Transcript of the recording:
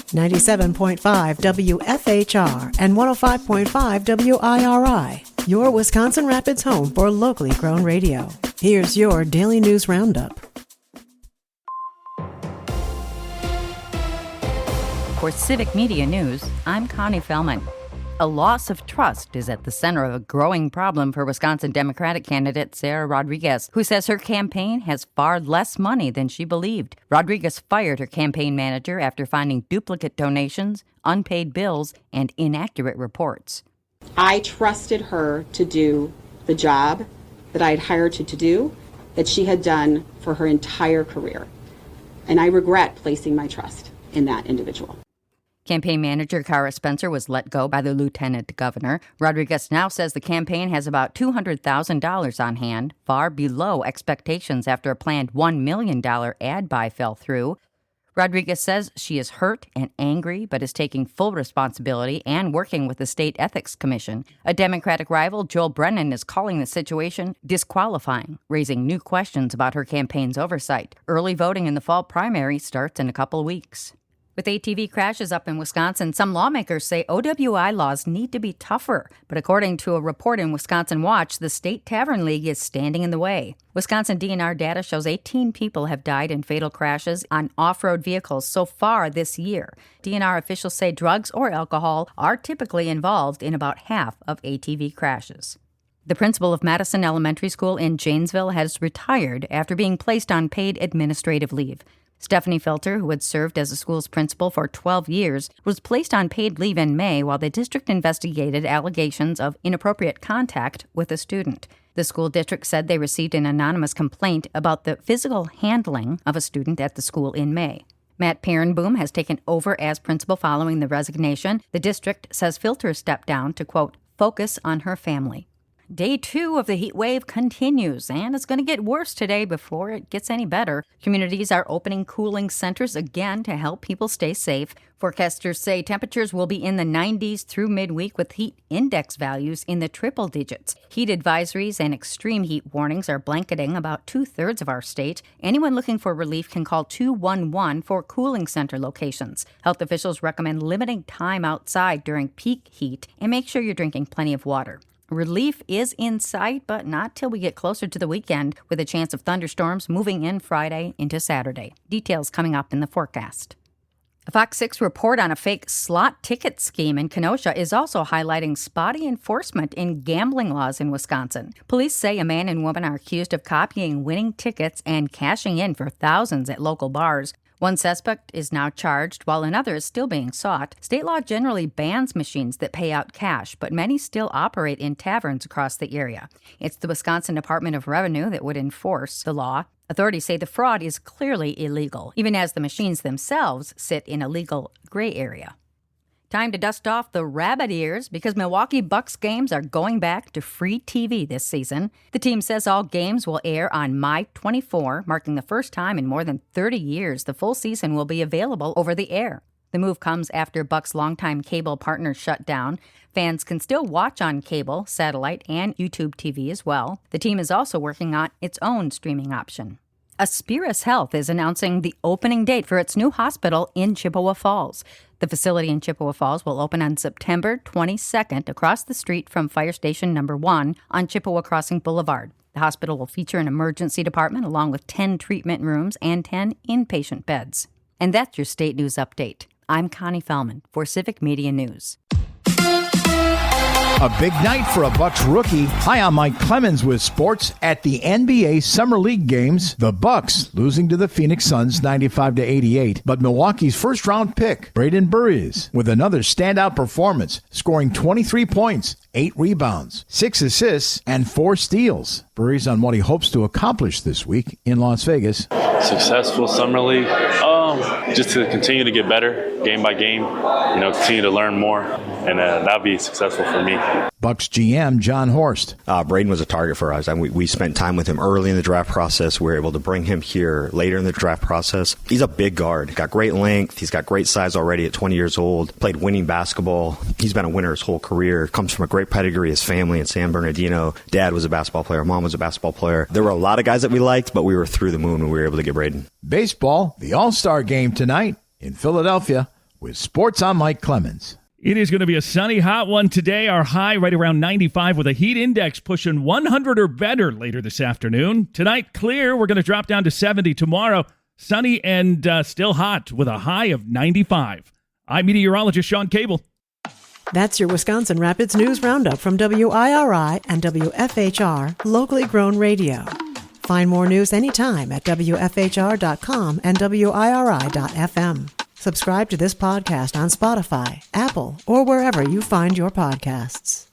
97.5 WFHR and 105.5 WIRI, your Wisconsin Rapids home for locally grown radio. Here's your Daily News Roundup. For Civic Media News, I'm Connie Fellman. A loss of trust is at the center of a growing problem for Wisconsin Democratic candidate Sarah Rodriguez, who says her campaign has far less money than she believed. Rodriguez fired her campaign manager after finding duplicate donations, unpaid bills, and inaccurate reports. I trusted her to do the job that I had hired her to do, that she had done for her entire career. And I regret placing my trust in that individual. Campaign manager Cara Spencer was let go by the lieutenant governor. Rodriguez now says the campaign has about $200,000 on hand, far below expectations after a planned $1 million ad buy fell through. Rodriguez says she is hurt and angry, but is taking full responsibility and working with the State Ethics Commission. A Democratic rival, Joel Brennan, is calling the situation disqualifying, raising new questions about her campaign's oversight. Early voting in the fall primary starts in a couple weeks. With ATV crashes up in Wisconsin, some lawmakers say OWI laws need to be tougher. But according to a report in Wisconsin Watch, the State Tavern League is standing in the way. Wisconsin DNR data shows 18 people have died in fatal crashes on off-road vehicles so far this year. DNR officials say drugs or alcohol are typically involved in about half of ATV crashes. The principal of Madison Elementary School in Janesville has retired after being placed on paid administrative leave. Stephanie Filter, who had served as the school's principal for 12 years, was placed on paid leave in May while the district investigated allegations of inappropriate contact with a student. The school district said they received an anonymous complaint about the physical handling of a student at the school in May. Matt Perenboom has taken over as principal following the resignation. The district says Filter stepped down to, quote, focus on her family. Day 2 of the heat wave continues, and it's going to get worse today before it gets any better. Communities are opening cooling centers again to help people stay safe. Forecasters say temperatures will be in the 90s through midweek with heat index values in the triple digits. Heat advisories and extreme heat warnings are blanketing about 2/3 of our state. Anyone looking for relief can call 211 for cooling center locations. Health officials recommend limiting time outside during peak heat and make sure you're drinking plenty of water. Relief is in sight, but not till we get closer to the weekend, with a chance of thunderstorms moving in Friday into Saturday. Details coming up in the forecast. A Fox 6 report on a fake slot ticket scheme in Kenosha is also highlighting spotty enforcement in gambling laws in Wisconsin. Police say a man and woman are accused of copying winning tickets and cashing in for thousands at local bars. One suspect is now charged, while another is still being sought. State law generally bans machines that pay out cash, but many still operate in taverns across the area. It's the Wisconsin Department of Revenue that would enforce the law. Authorities say the fraud is clearly illegal, even as the machines themselves sit in a legal gray area. Time to dust off the rabbit ears because Milwaukee Bucks games are going back to free TV this season. The team says all games will air on My 24, marking the first time in more than 30 years the full season will be available over the air. The move comes after Bucks' longtime cable partner shut down. Fans can still watch on cable, satellite, and YouTube TV as well. The team is also working on its own streaming option. Aspirus Health is announcing the opening date for its new hospital in Chippewa Falls. The facility in Chippewa Falls will open on September 22nd across the street from Fire Station No. 1 on Chippewa Crossing Boulevard. The hospital will feature an emergency department along with 10 treatment rooms and 10 inpatient beds. And that's your state news update. I'm Connie Fellman for Civic Media News. A big night for a Bucks rookie. Hi, I'm Mike Clemens with sports. At the NBA Summer League games, the Bucks losing to the Phoenix Suns 95-88. But Milwaukee's first-round pick, Braden Burries, with another standout performance, scoring 23 points, 8 rebounds, 6 assists, and 4 steals. Burries on what he hopes to accomplish this week in Las Vegas. Successful Summer League. Just to continue to get better game by game, continue to learn more, and that'll be successful for me. Bucks GM John Horst. Braden was a target for us. We spent time with him early in the draft process. We were able to bring him here later in the draft process. He's a big guard. Got great length. He's got great size already at 20 years old. Played winning basketball. He's been a winner his whole career. Comes from a great pedigree. His family in San Bernardino. Dad was a basketball player. Mom was a basketball player. There were a lot of guys that we liked, but we were through the moon when we were able to get Braden. Baseball, the All-Star game tonight in Philadelphia. with Sports. I'm Mike Clemens. It is going to be a sunny, hot one today. Our high right around 95 with a heat index pushing 100 or better later this afternoon. Tonight, clear. We're going to drop down to 70 tomorrow. Sunny and still hot with a high of 95. I'm meteorologist Sean Cable. That's your Wisconsin Rapids News Roundup from WIRI and WFHR, locally grown radio. Find more news anytime at WFHR.com and WIRI.FM. Subscribe to this podcast on Spotify, Apple, or wherever you find your podcasts.